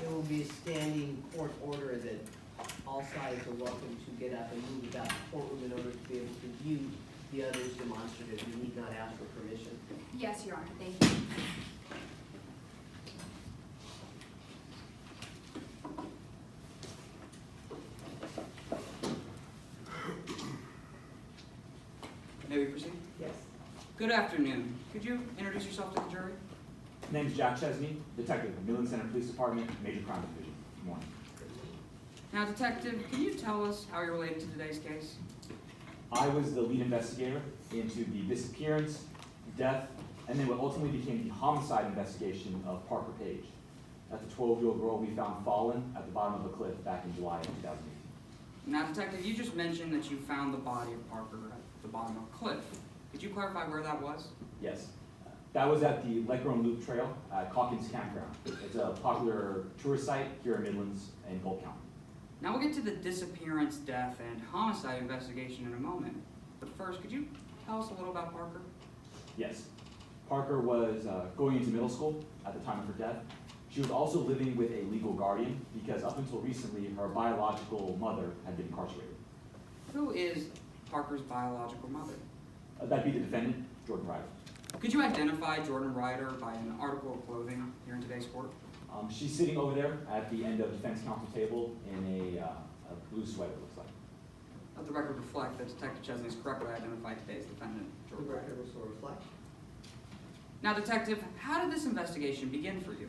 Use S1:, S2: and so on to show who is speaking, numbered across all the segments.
S1: There will be a standing court order that all sides are welcome to get up and move about the courtroom in order to be able to view the other's demonstrative. You need not ask for permission.
S2: Yes, Your Honor, thank you.
S3: May we proceed?
S1: Yes.
S3: Good afternoon. Could you introduce yourself to the jury?
S4: My name is Jack Chesney, detective of Midland Center Police Department, Major Crime Division. Good morning.
S3: Now, detective, can you tell us how you're related to today's case?
S4: I was the lead investigator into the disappearance, death, and then what ultimately became the homicide investigation of Parker Page. That's a 12-year-old girl we found fallen at the bottom of a cliff back in July of 2018.
S3: Now, detective, you just mentioned that you found the body of Parker at the bottom of a cliff. Could you clarify where that was?
S4: Yes. That was at the Lake Roan Loop Trail at Calkins Campground. It's a popular tourist site here in Midlands and Polk County.
S3: Now, we'll get to the disappearance, death, and homicide investigation in a moment. But first, could you tell us a little about Parker?
S4: Yes. Parker was going into middle school at the time of her death. She was also living with a legal guardian because up until recently, her biological mother had been incarcerated.
S3: Who is Parker's biological mother?
S4: That'd be the defendant, Jordan Ryder.
S3: Could you identify Jordan Ryder by an article of clothing here in today's court?
S4: She's sitting over there at the end of the defense counsel table in a blue sweater, it looks like.
S3: Let the record reflect that Detective Chesney has correctly identified today's defendant,
S1: The
S3: Jordan Ryder.
S1: record will so reflect.
S3: Now, detective, how did this investigation begin for you?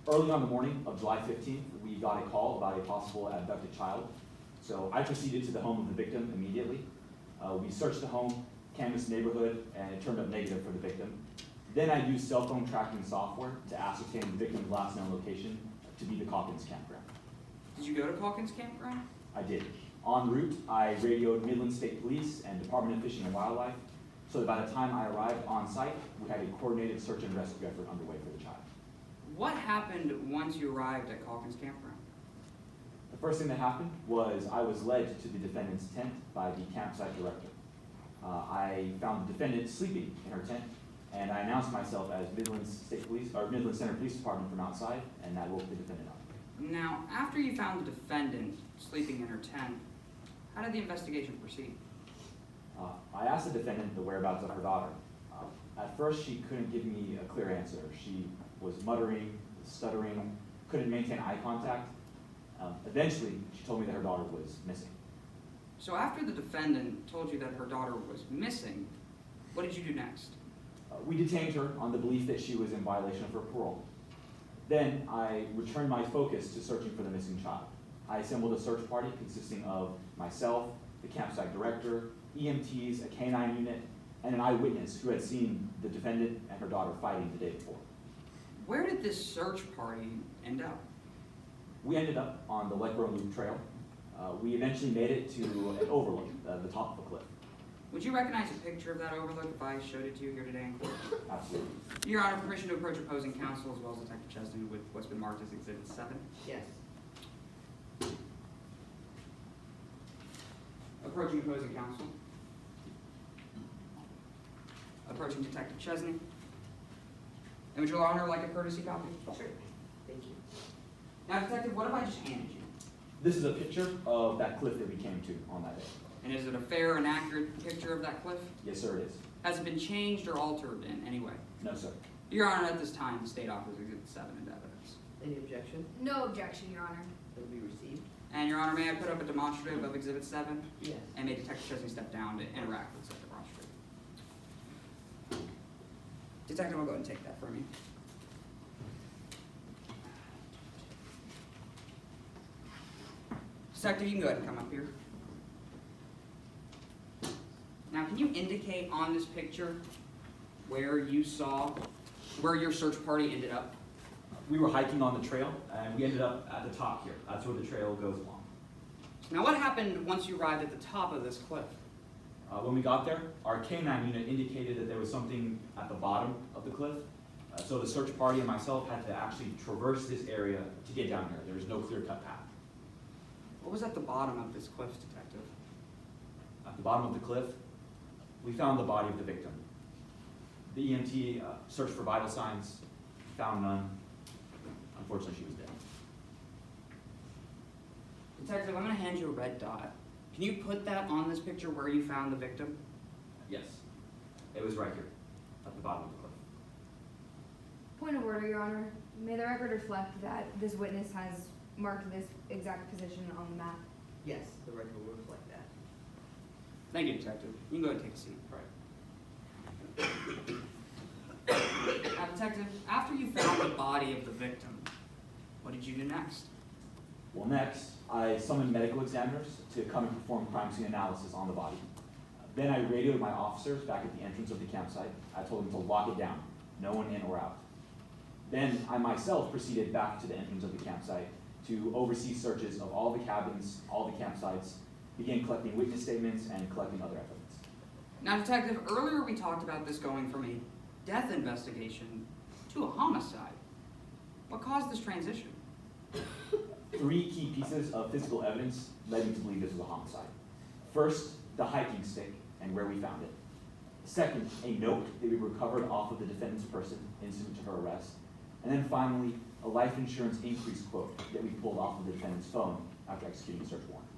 S4: Early on the morning of July 15th, we got a call about a possible abducted child. So I proceeded to the home of the victim immediately. We searched the home, canvassed the neighborhood, and it turned up negative for the victim. Then I used cell phone tracking software to ascertain the victim's last known location to be the Calkins Campground.
S3: Did you go to Calkins Campground?
S4: I did. En route, I radioed Midland State Police and Department of Fishing and Wildlife, so that by the time I arrived on site, we had a coordinated search and rescue effort underway for the child.
S3: What happened once you arrived at Calkins Campground?
S4: The first thing that happened was I was led to the defendant's tent by the campsite director. I found the defendant sleeping in her tent, and I announced myself as Midland Center Police Department from outside, and that woke the defendant up.
S3: Now, after you found the defendant sleeping in her tent, how did the investigation proceed?
S4: I asked the defendant the whereabouts of her daughter. At first, she couldn't give me a clear answer. She was muttering, stuttering, couldn't maintain eye contact. Eventually, she told me that her daughter was missing.
S3: So after the defendant told you that her daughter was missing, what did you do next?
S4: We detained her on the belief that she was in violation of her parole. Then I returned my focus to searching for the missing child. I assembled a search party consisting of myself, the campsite director, EMTs, a canine unit, and an eyewitness who had seen the defendant and her daughter fighting the day before.
S3: Where did this search party end up?
S4: We ended up on the Lake Roan Loop Trail. We eventually made it to an overlook, the top of a cliff.
S3: Would you recognize a picture of that overlook if I showed it to you here today in court?
S4: Absolutely.
S3: Your Honor, permission to approach opposing counsel as well as Detective Chesney with what's been marked as Exhibit 7.
S1: Yes.
S3: Approaching opposing counsel. Approaching Detective Chesney. And would Your Honor like a courtesy copy?
S1: Sure. Thank you.
S3: Now, Detective, what have I just handed you?
S4: This is a picture of that cliff that we came to on that day.
S3: And is it a fair and accurate picture of that cliff?
S4: Yes, sir, it is.
S3: Has it been changed or altered in any way?
S4: No, sir.
S3: Your Honor, at this time, the state offers Exhibit 7 into evidence.
S1: Any objection?
S2: No objection, Your Honor.
S1: That will be received.
S3: And Your Honor, may I put up a demonstrative of Exhibit 7?
S1: Yes.
S3: And may Detective Chesney step down to interact with said demonstrative. Detective, I'll go ahead and take that from you. Detective, you can go ahead and come up here. Now, can you indicate on this picture where your search party ended up?
S4: We were hiking on the trail, and we ended up at the top here. That's where the trail goes along.
S3: Now, what happened once you arrived at the top of this cliff?
S4: When we got there, our canine unit indicated that there was something at the bottom of the cliff. So the search party and myself had to actually traverse this area to get down here. There was no clear-cut path.
S3: What was at the bottom of this cliff, Detective?
S4: At the bottom of the cliff, we found the body of the victim. The EMT searched for vital signs, found none. Unfortunately, she was dead.
S3: Detective, I'm gonna hand you a red dot. Can you put that on this picture where you found the victim?
S4: Yes. It was right here, at the bottom of the cliff.
S2: Point of order, Your Honor. May the record reflect that this witness has marked this exact position on the map?
S1: Yes, the record will reflect that.
S3: Thank you, Detective. You can go ahead and take a seat.
S4: Right.
S3: Now, Detective, after you found the body of the victim, what did you do next?
S4: Well, next, I summoned medical examiners to come and perform crime scene analysis on the body. Then I radioed my officers back at the entrance of the campsite. I told them to lock it down, no one in or out. Then I myself proceeded back to the entrance of the campsite to oversee searches of all the cabins, all the campsites, begin collecting witness statements and collecting other evidence.
S3: Now, Detective, earlier we talked about this going from a death investigation to a homicide. What caused this transition?
S4: 3 key pieces of physical evidence led me to believe this was a homicide. First, the hiking stick and where we found it. Second, a note that we recovered off of the defendant's person incident to her arrest. And then finally, a life insurance increase quote that we pulled off of the defendant's phone after executing a search warrant.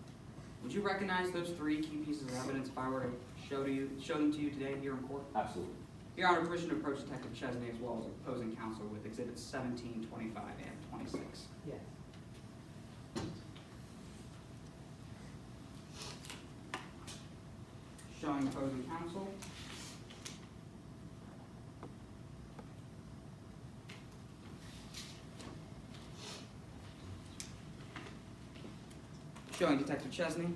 S3: Would you recognize those 3 key pieces of evidence if I were to show them to you today here in court?
S4: Absolutely.
S3: Your Honor, permission to approach Detective Chesney as well as opposing counsel with exhibits 17, 25, and 26.
S1: Yes.
S3: Showing opposing counsel. Showing Detective Chesney.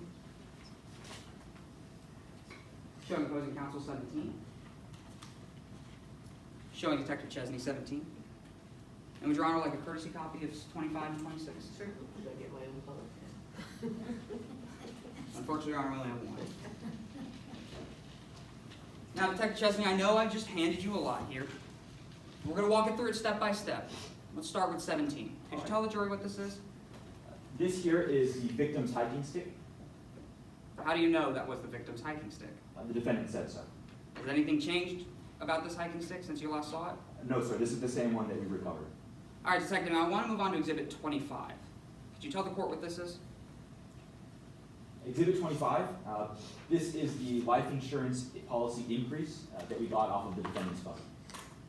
S3: Showing opposing counsel 17. Showing Detective Chesney 17. And would Your Honor like a courtesy copy of 25 and 26?
S1: Sure. Should I get my own color?
S3: Unfortunately, Your Honor, I only have one. Now, Detective Chesney, I know I've just handed you a lot here. We're going to walk it through it step by step. Let's start with 17. Could you tell the jury what this is?
S4: This here is the victim's hiking stick.
S3: How do you know that was the victim's hiking stick?
S4: The defendant said so.
S3: Has anything changed about this hiking stick since you last saw it?
S4: No, sir, this is the same one that we recovered.
S3: All right, Detective, now I want to move on to Exhibit 25. Could you tell the court what this is?
S4: Exhibit 25, this is the life insurance policy increase that we got off of the defendant's phone.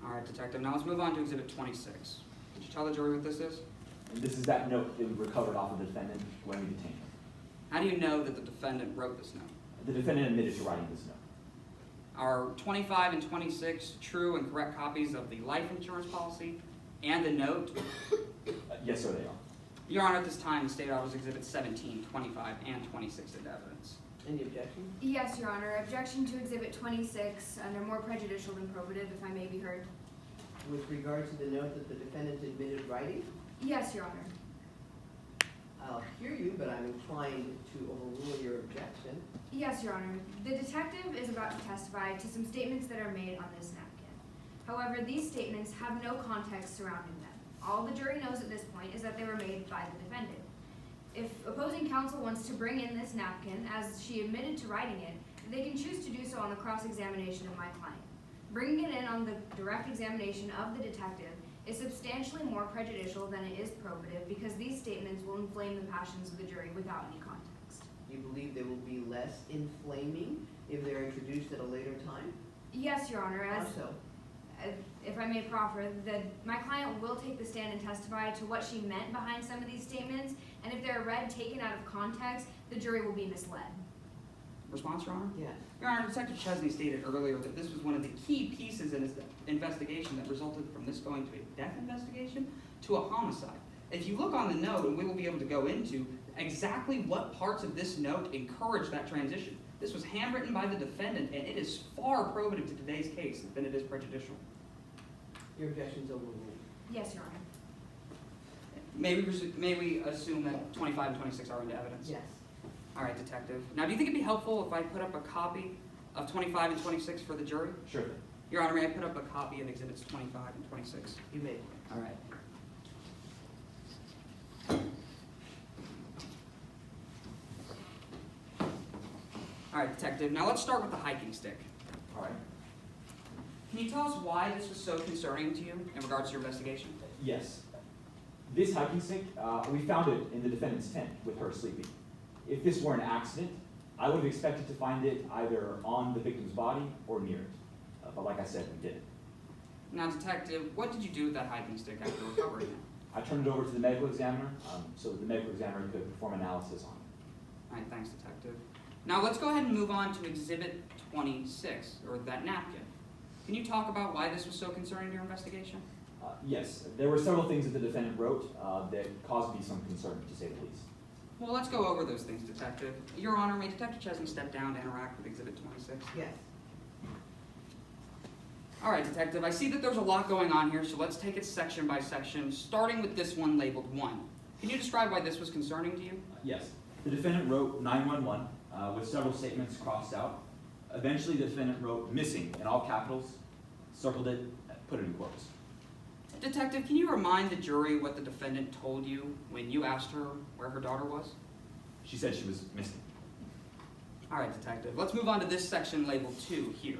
S3: All right, Detective, now let's move on to Exhibit 26. Could you tell the jury what this is?
S4: And this is that note that we recovered off of the defendant when we detained him.
S3: How do you know that the defendant wrote this note?
S4: The defendant admitted to writing this note.
S3: Are 25 and 26 true and correct copies of the life insurance policy and the note?
S4: Yes, sir, they are.
S3: Your Honor, at this time, the State offers Exhibits 17, 25, and 26 into evidence.
S1: Any objection?
S2: Yes, Your Honor. Objection to Exhibit 26 under more prejudicial than probative, if I may be heard.
S1: With regard to the note that the defendant admitted writing,
S2: Yes, Your Honor.
S1: I'll hear you, but I'm inclined to overrule your objection.
S2: Yes, Your Honor. The detective is about to testify to some statements that are made on this napkin. However, these statements have no context surrounding them. All the jury knows at this point is that they were made by the defendant. If opposing counsel wants to bring in this napkin, as she admitted to writing it, they can choose to do so on the cross-examination of my client. Bringing it in on the direct examination of the detective is substantially more prejudicial than it is probative because these statements will inflame the passions of the jury without any context.
S1: You believe they will be less inflaming if they're introduced at a later time?
S2: Yes, Your Honor,
S1: How so?
S2: if I may proffer, that my client will take the stand and testify to what she meant behind some of these statements, and if they're read taken out of context, the jury will be misled.
S3: Response, Your Honor?
S1: Yes.
S3: Your Honor, Detective Chesney stated earlier that this was one of the key pieces in his investigation that resulted from this going to a death investigation to a homicide. If you look on the note, and we will be able to go into exactly what parts of this note encourage that transition. This was handwritten by the defendant, and it is far probative to today's case than it is prejudicial.
S1: Your objection's overruled.
S2: Yes, Your Honor.
S3: May we assume that 25 and 26 are into evidence?
S1: Yes.
S3: All right, Detective. Now, do you think it'd be helpful if I put up a copy of 25 and 26 for the jury?
S4: Sure thing.
S3: Your Honor, may I put up a copy of Exhibits 25 and 26?
S1: You may.
S3: All right. All right, Detective. Now let's start with the hiking stick.
S4: All right.
S3: Can you tell us why this was so concerning to you in regards to your investigation?
S4: Yes. This hiking stick, we found it in the defendant's tent with her sleeping. If this were an accident, I would have expected to find it either on the victim's body or near it. But like I said, we didn't.
S3: Now, detective, what did you do with that hiking stick after recovering it?
S4: I turned it over to the medical examiner so that the medical examiner could perform analysis on it.
S3: All right, thanks, detective. Now, let's go ahead and move on to Exhibit 26, or that napkin. Can you talk about why this was so concerning to your investigation?
S4: Yes, there were several things that the defendant wrote that caused me some concern, to say the least.
S3: Well, let's go over those things, detective. Your Honor, may Detective Chesney step down to interact with Exhibit 26?
S1: Yes.
S3: All right, detective, I see that there's a lot going on here, so let's take it section by section, starting with this one labeled 1. Can you describe why this was concerning to you?
S4: Yes, the defendant wrote 911 with several statements crossed out. Eventually, the defendant wrote missing in all capitals, circled it, put it in quotes.
S3: Detective, can you remind the jury what the defendant told you when you asked her where her daughter was?
S4: She said she was missing.
S3: All right, detective, let's move on to this section labeled 2 here.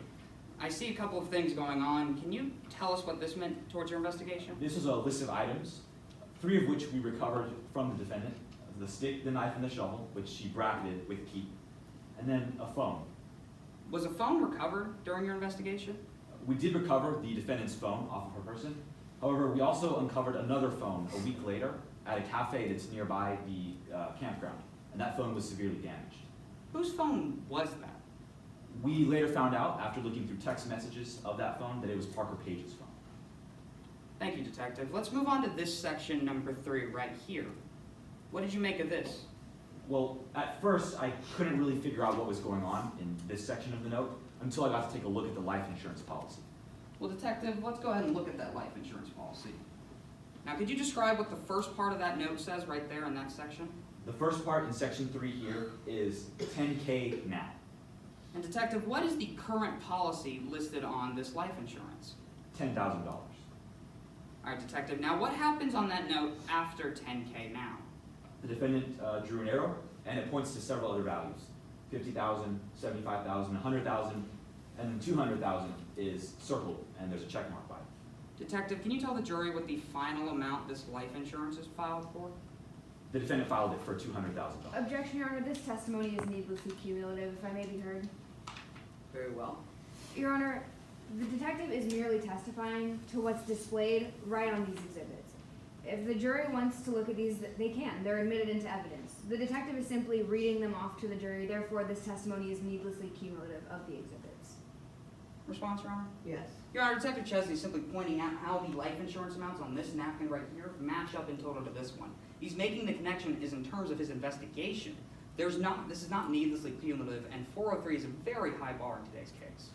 S3: I see a couple of things going on. Can you tell us what this meant towards your investigation?
S4: This was a list of items, 3 of which we recovered from the defendant. The stick, the knife, and the shovel, which she bracketed with key. And then a phone.
S3: Was a phone recovered during your investigation?
S4: We did recover the defendant's phone off of her person. However, we also uncovered another phone a week later at a cafe that's nearby the campground, and that phone was severely damaged.
S3: Whose phone was that?
S4: We later found out, after looking through text messages of that phone, that it was Parker Page's phone.
S3: Thank you, detective. Let's move on to this section number 3 right here. What did you make of this?
S4: Well, at first, I couldn't really figure out what was going on in this section of the note until I got to take a look at the life insurance policy.
S3: Well, detective, let's go ahead and look at that life insurance policy. Now, could you describe what the first part of that note says right there in that section?
S4: The first part in section 3 here is $10K now.
S3: And detective, what is the current policy listed on this life insurance?
S4: $10,000.
S3: All right, detective, now what happens on that note after 10K now?
S4: The defendant drew an arrow, and it points to several other values. 50,000, 75,000, 100,000, and then 200,000 is circled, and there's a check mark by it.
S3: Detective, can you tell the jury what the final amount this life insurance is filed for?
S4: The defendant filed it for $200,000.
S2: Objection, Your Honor, this testimony is needlessly cumulative, if I may be heard.
S1: Very well.
S2: Your Honor, the detective is merely testifying to what's displayed right on these exhibits. If the jury wants to look at these, they can. They're admitted into evidence. The detective is simply reading them off to the jury, therefore this testimony is needlessly cumulative of the exhibits.
S3: Response, Your Honor?
S1: Yes.
S3: Your Honor, Detective Chesney is simply pointing out how the life insurance amounts on this napkin right here match up in total to this one. He's making the connection is in terms of his investigation. This is not needlessly cumulative, and 403 is a very high bar in today's case.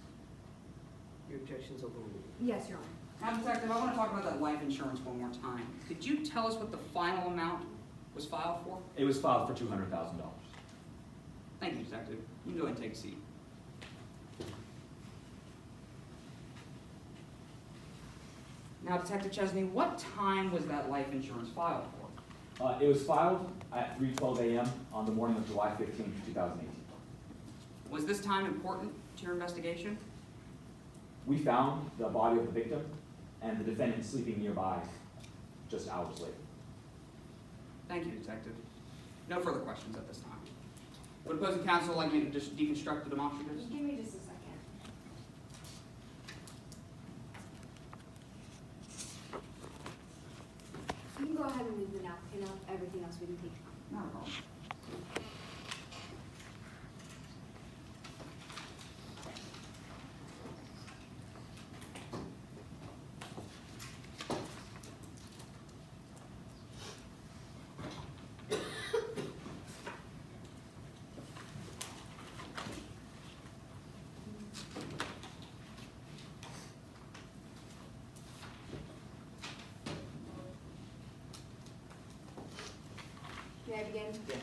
S1: Your objection's overruled.
S2: Yes, Your Honor.
S3: Now, Detective, I want to talk about that life insurance one more time. Could you tell us what the final amount was filed for?
S4: It was filed for $200,000.
S3: Thank you, Detective. You can go ahead and take a seat. Now, Detective Chesney, what time was that life insurance filed for?
S4: It was filed at 3:12 a.m. on the morning of July 15, 2018.
S3: Was this time important to your investigation?
S4: We found the body of the victim and the defendant sleeping nearby just hours later.
S3: Thank you, Detective. No further questions at this time. Would opposing counsel like me to just deconstruct the demonstratives?
S2: Give me just a second.
S5: You can go ahead and leave the napkin up. Everything else we can take.
S3: Not at all.
S2: May I begin?
S1: Yes.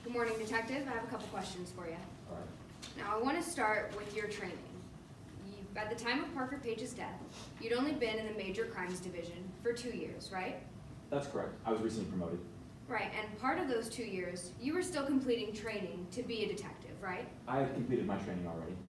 S2: Good morning, Detective. I have a couple questions for you.
S4: All right.
S2: Now, I want to start with your training. At the time of Parker Page's death, you'd only been in the Major Crimes Division for 2 years, right?
S4: That's correct. I was recently promoted.
S2: Right, and part of those 2 years, you were still completing training to be a detective, right?
S4: I had completed my training already.